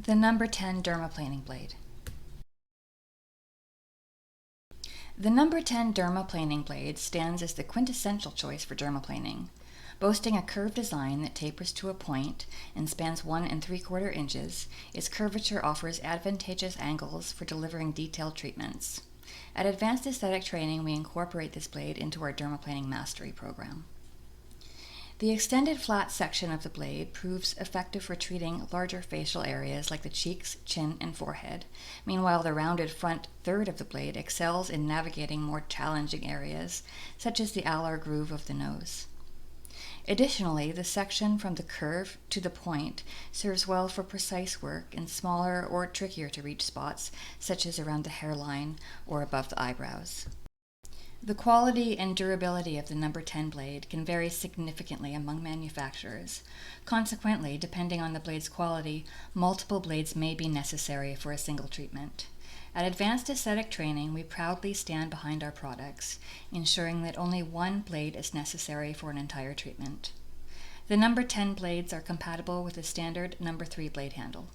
The number 10 Dermaplaning Blade. The number 10 Dermaplaning Blade stands as the quintessential choice for dermaplaning. Boasting a curved design that tapers to a point and spans 1 3/4 inches, its curvature offers advantageous angles for delivering detailed treatments. At Advanced Aesthetic Training, we incorporate this blade into our Dermaplaning Mastery program. The extended flat section of the blade proves effective for treating larger facial areas like the cheeks, chin, and forehead. Meanwhile, the rounded front third of the blade excels in navigating more challenging areas, such as the alar groove of the nose. Additionally, the section from the curve to the point serves well for precise work in smaller or trickier to reach spots, such as around the hairline or above the eyebrows. The quality and durability of the number 10 blade can vary significantly among manufacturers. Consequently, depending on the blade's quality, multiple blades may be necessary for a single treatment. At Advanced Aesthetic Training, we proudly stand behind our products, ensuring that only one blade is necessary for an entire treatment. The number 10 blades are compatible with the standard number 3 blade handle.